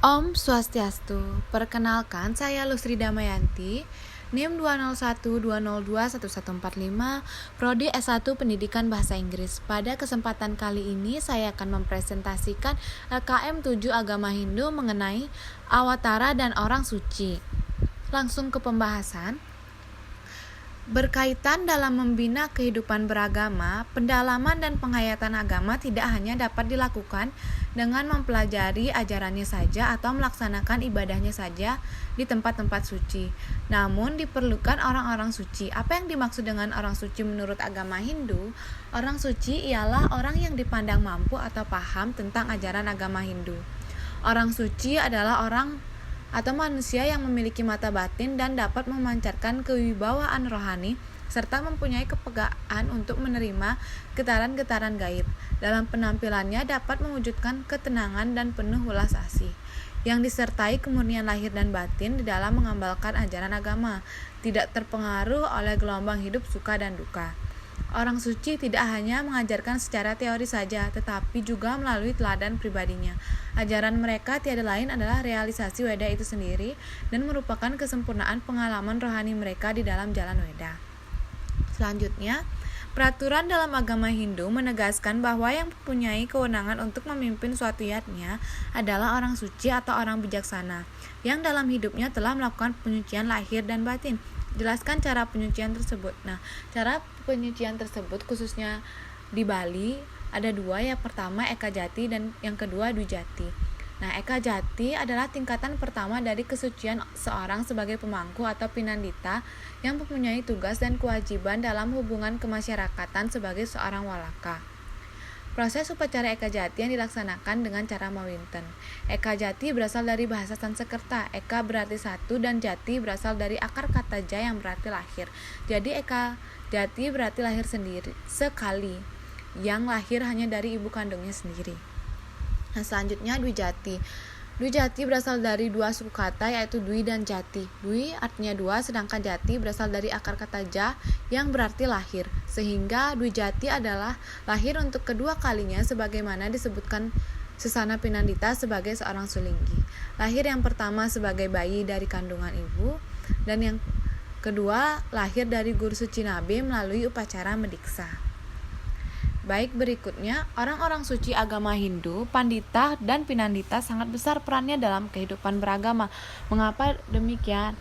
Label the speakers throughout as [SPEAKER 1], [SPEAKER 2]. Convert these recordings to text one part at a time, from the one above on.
[SPEAKER 1] Om Swastiastu, perkenalkan saya Lusri Damayanti, NIM 20120211145, Prodi S1 Pendidikan Bahasa Inggris. Pada kesempatan kali ini saya akan mempresentasikan LKM 7 Agama Hindu mengenai Awatara dan Orang Suci. Langsung ke pembahasan. Berkaitan dalam membina kehidupan beragama, pendalaman dan penghayatan agama tidak hanya dapat dilakukan dengan mempelajari ajarannya saja atau melaksanakan ibadahnya saja di tempat-tempat suci. Namun diperlukan orang-orang suci. Apa yang dimaksud dengan orang suci menurut agama Hindu? Orang suci ialah orang yang dipandang mampu atau paham tentang ajaran agama Hindu. Orang suci adalah orang atau manusia yang memiliki mata batin dan dapat memancarkan kewibawaan rohani serta mempunyai kepekaan untuk menerima getaran-getaran gaib. Dalam penampilannya dapat mewujudkan ketenangan dan penuh welas asih yang disertai kemurnian lahir dan batin di dalam mengamalkan ajaran agama, tidak terpengaruh oleh gelombang hidup suka dan duka. Orang suci tidak hanya mengajarkan secara teori saja, tetapi juga melalui teladan pribadinya. Ajaran mereka tiada lain adalah realisasi Weda itu sendiri dan merupakan kesempurnaan pengalaman rohani mereka di dalam jalan Weda. Selanjutnya, peraturan dalam agama Hindu menegaskan bahwa yang mempunyai kewenangan untuk memimpin suatu yatnya adalah orang suci atau orang bijaksana, yang dalam hidupnya telah melakukan penyucian lahir dan batin. Jelaskan cara penyucian tersebut. Cara penyucian tersebut khususnya di Bali ada dua, yang pertama Eka Jati dan yang kedua Dwi Jati. Eka Jati adalah tingkatan pertama dari kesucian seorang sebagai pemangku atau pinandita yang mempunyai tugas dan kewajiban dalam hubungan kemasyarakatan sebagai seorang walaka. Proses upacara Eka Jati yang dilaksanakan dengan cara mawinten. Eka Jati berasal dari bahasa Sanskerta. Eka berarti satu dan Jati berasal dari akar kata ja yang berarti lahir. Jadi Eka Jati berarti lahir sendiri, sekali, yang lahir hanya dari ibu kandungnya sendiri. Selanjutnya Dwi Jati. Dwi Jati berasal dari dua suku kata yaitu Dwi dan Jati. Dwi artinya dua, sedangkan Jati berasal dari akar kata ja yang berarti lahir. Sehingga Dwi Jati adalah lahir untuk kedua kalinya sebagaimana disebutkan Sesana Pinandita sebagai seorang sulinggi. Lahir yang pertama sebagai bayi dari kandungan ibu dan yang kedua lahir dari guru suci Nabi melalui upacara mediksa. Baik, berikutnya, orang-orang suci agama Hindu, Pandita dan Pinandita sangat besar perannya dalam kehidupan beragama. Mengapa demikian?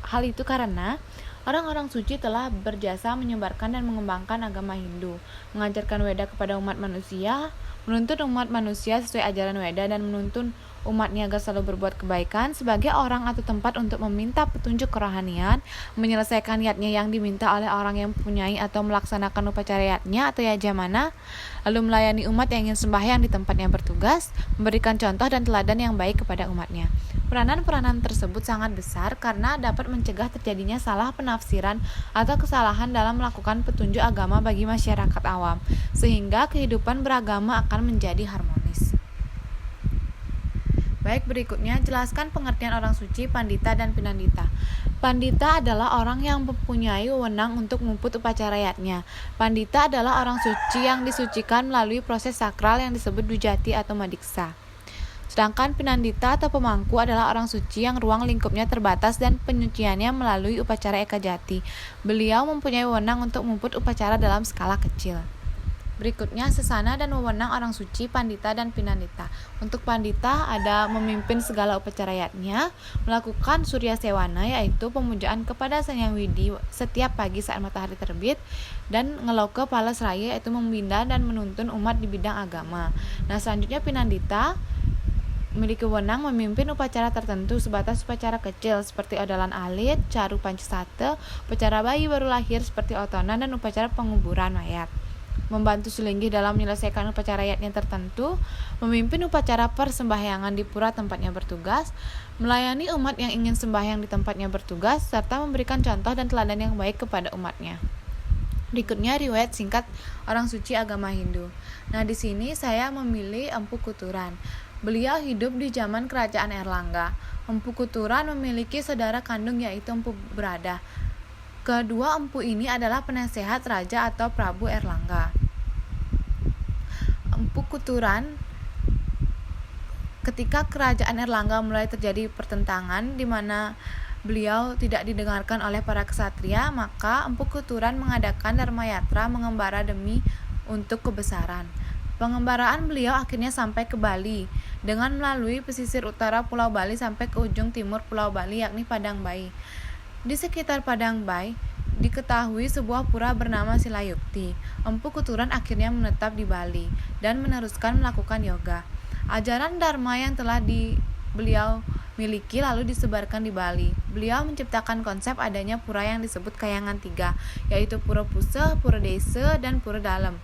[SPEAKER 1] Hal itu karena orang-orang suci telah berjasa menyebarkan dan mengembangkan agama Hindu, mengajarkan Weda kepada umat manusia, menuntun umat manusia sesuai ajaran Weda dan menuntun umatnya agar selalu berbuat kebaikan sebagai orang atau tempat untuk meminta petunjuk kerohanian, menyelesaikan yatnya yang diminta oleh orang yang mempunyai atau melaksanakan upacara yatnya atau yajamana, lalu melayani umat yang ingin sembahyang di tempatnya bertugas, memberikan contoh dan teladan yang baik kepada umatnya. Peranan-peranan tersebut sangat besar karena dapat mencegah terjadinya salah penafsiran atau kesalahan dalam melakukan petunjuk agama bagi masyarakat awam, sehingga kehidupan beragama akan menjadi harmonis. Baik, berikutnya jelaskan pengertian orang suci, Pandita dan Pinandita. Pandita adalah orang yang mempunyai wewenang untuk memuput upacara yatnya. Pandita adalah orang suci yang disucikan melalui proses sakral yang disebut Dwijati atau Madiksa. Sedangkan Pinandita atau pemangku adalah orang suci yang ruang lingkupnya terbatas dan penyuciannya melalui upacara Eka Jati. Beliau mempunyai wewenang untuk memuput upacara dalam skala kecil. Berikutnya sesana dan wewenang orang suci, Pandita dan Pinandita. Untuk Pandita ada memimpin segala upacara yatnya, melakukan surya sewana yaitu pemujaan kepada Sang Hyang Widi setiap pagi saat matahari terbit, dan ngeloke palas raya yaitu membina dan menuntun umat di bidang agama. Selanjutnya Pinandita memiliki wewenang memimpin upacara tertentu sebatas upacara kecil seperti odalan alit, caru pancasate, upacara bayi baru lahir seperti otonan, dan upacara penguburan mayat. Membantu Sulinggi dalam menyelesaikan upacara yatnya tertentu, memimpin upacara persembahyangan di pura tempatnya bertugas, melayani umat yang ingin sembahyang di tempatnya bertugas, serta memberikan contoh dan teladan yang baik kepada umatnya. Berikutnya riwayat singkat orang suci agama Hindu. Di sini saya memilih Empu Kuturan. Beliau hidup di zaman kerajaan Erlangga. Empu Kuturan memiliki saudara kandung yaitu Empu Brada. Kedua empu ini adalah penasehat raja atau Prabu Erlangga. Empu Kuturan Ketika kerajaan Erlangga mulai terjadi pertentangan di mana beliau tidak didengarkan oleh para ksatria, maka Empu Kuturan mengadakan Dharma Yatra mengembara demi untuk kebesaran. Pengembaraan beliau akhirnya sampai ke Bali dengan melalui pesisir utara Pulau Bali sampai ke ujung timur Pulau Bali yakni Padang Bai. Di sekitar Padang Bai diketahui sebuah pura bernama Silayukti. Empu Kuturan akhirnya menetap di Bali dan meneruskan melakukan yoga. Ajaran Dharma yang telah beliau miliki lalu disebarkan di Bali. Beliau menciptakan konsep adanya pura yang disebut Kayangan Tiga, yaitu Pura Puseh, Pura Desa, dan Pura Dalem.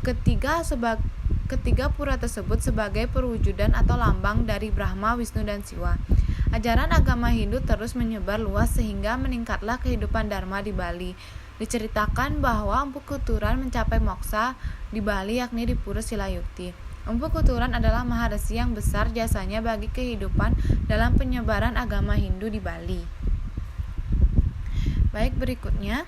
[SPEAKER 1] Ketiga pura tersebut sebagai perwujudan atau lambang dari Brahma, Wisnu, dan Siwa. Ajaran agama Hindu terus menyebar luas sehingga meningkatlah kehidupan Dharma di Bali. Diceritakan bahwa Empu Kuturan mencapai moksa di Bali yakni di Pura Silayukti. Empu Kuturan adalah maharesi yang besar jasanya bagi kehidupan dalam penyebaran agama Hindu di Bali. Baik, berikutnya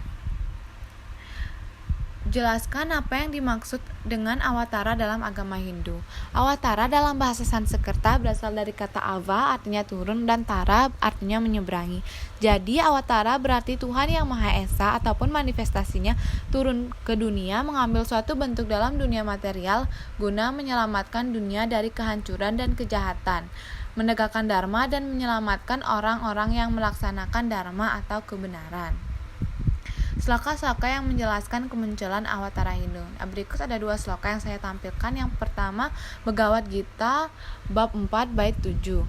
[SPEAKER 1] jelaskan apa yang dimaksud dengan awatara dalam agama Hindu. Awatara dalam bahasa Sanskerta berasal dari kata ava artinya turun dan tara artinya menyeberangi. Jadi awatara berarti Tuhan yang Maha Esa ataupun manifestasinya turun ke dunia mengambil suatu bentuk dalam dunia material guna menyelamatkan dunia dari kehancuran dan kejahatan, menegakkan dharma dan menyelamatkan orang-orang yang melaksanakan dharma atau kebenaran. Sloka-sloka yang menjelaskan kemunculan awatara Hindu. Berikut ada 2 sloka yang saya tampilkan. Yang pertama, Bhagavad Gita bab 4 bait 7.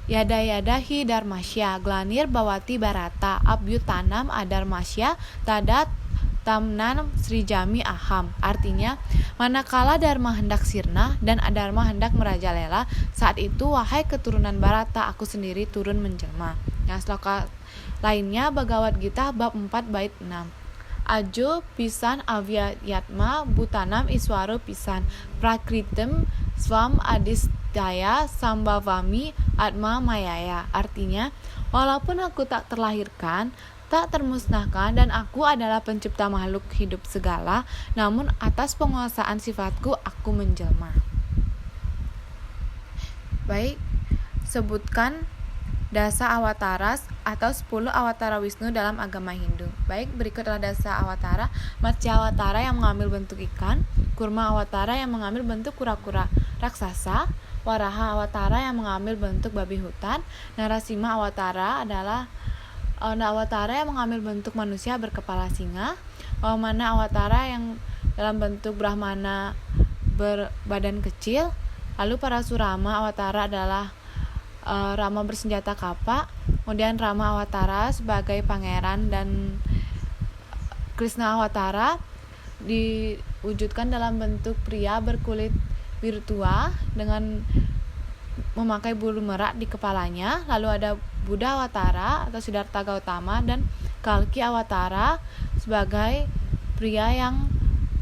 [SPEAKER 1] Yada yada hi dharmasya glanir bawati barata abhyutanam adarmasya tadat tamnan srijami aham. Artinya, manakala dharma hendak sirna dan adharma hendak merajalela, saat itu wahai keturunan Barata, aku sendiri turun menjelma. Yang sloka lainnya Bhagavad Gita bab 4 bait 6. Ajo pisan avyayatma butanam iswaro pisan prakritem swam adistaya sambhavami atma mayaya. Artinya, walaupun aku tak terlahirkan, tak termusnahkan, dan aku adalah pencipta makhluk hidup segala, namun atas penguasaan sifatku aku menjelma. Baik, sebutkan dasa awatara atau 10 awatara Wisnu dalam agama Hindu. Baik, berikut adalah dasa awatara. Matsya awatara yang mengambil bentuk ikan, Kurma awatara yang mengambil bentuk kura-kura raksasa, Waraha awatara yang mengambil bentuk babi hutan, Narasima awatara adalah awatara yang mengambil bentuk manusia berkepala singa, Wamana awatara yang dalam bentuk Brahmana berbadan kecil, lalu Parasurama awatara adalah Rama bersenjata kapak, kemudian Rama awatara sebagai pangeran, dan Krishna awatara diwujudkan dalam bentuk pria berkulit biru tua dengan memakai bulu merak di kepalanya. Lalu ada Buddha awatara atau Siddhartha Gautama dan Kalki awatara sebagai pria yang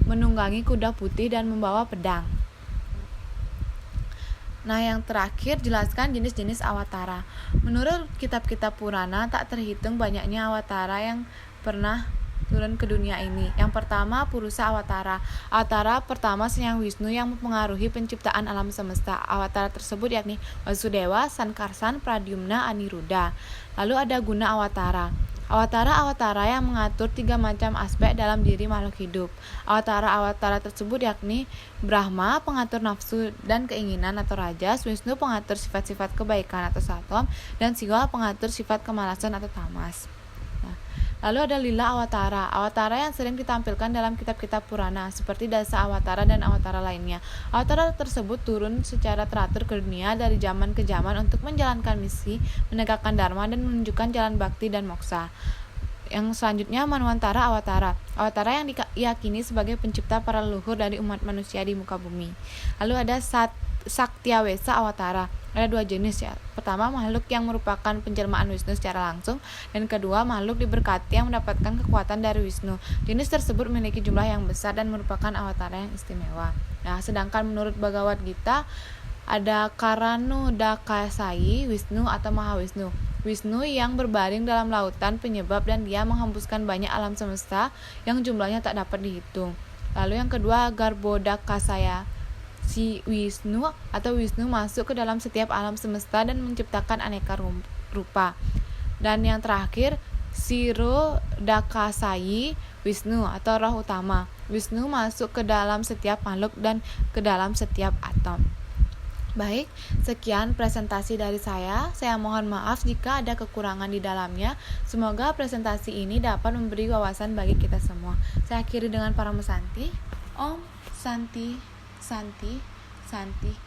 [SPEAKER 1] menunggangi kuda putih dan membawa pedang. Nah, yang terakhir, jelaskan jenis-jenis awatara. Menurut kitab-kitab Purana, tak terhitung banyaknya awatara yang pernah turun ke dunia ini. Yang pertama, Purusa awatara. Awatara pertama Sang Wisnu yang mempengaruhi penciptaan alam semesta. Awatara tersebut yakni Vasudewa, Sankarsan, Pradyumna, Aniruddha. Lalu ada Guna awatara. Awatara-awatara yang mengatur 3 macam aspek dalam diri makhluk hidup. Awatara-awatara tersebut yakni Brahma, pengatur nafsu dan keinginan atau rajas, Wisnu, pengatur sifat-sifat kebaikan atau sattvam, dan Siwa, pengatur sifat kemalasan atau tamas. Lalu ada Lila awatara. Awatara yang sering ditampilkan dalam kitab-kitab Purana seperti Dasa awatara dan awatara lainnya. Awatara tersebut turun secara teratur ke dunia dari zaman ke zaman untuk menjalankan misi, menegakkan dharma, dan menunjukkan jalan bakti dan moksa. Yang selanjutnya Manwantara awatara. Awatara yang diyakini sebagai pencipta para leluhur dari umat manusia di muka bumi. Lalu ada Saktiawesa awatara. Ada 2 jenis ya. Pertama, makhluk yang merupakan penjelmaan Wisnu secara langsung, dan kedua, makhluk diberkati yang mendapatkan kekuatan dari Wisnu. Jenis tersebut memiliki jumlah yang besar dan merupakan awatara yang istimewa. Nah, sedangkan menurut Bhagavad Gita ada Karanudakasai Wisnu atau Maha Wisnu. Wisnu yang berbaring dalam lautan penyebab dan dia menghembuskan banyak alam semesta yang jumlahnya tak dapat dihitung. Lalu yang kedua Garbhodakasaya si Wisnu atau Wisnu masuk ke dalam setiap alam semesta dan menciptakan aneka rupa. Dan yang terakhir, Sirodakasai Wisnu atau roh utama. Wisnu masuk ke dalam setiap makhluk dan ke dalam setiap atom. Baik, sekian presentasi dari saya. Saya mohon maaf jika ada kekurangan di dalamnya. Semoga presentasi ini dapat memberi wawasan bagi kita semua. Saya akhiri dengan Paramasanti. Om Santi, Santi, Santi.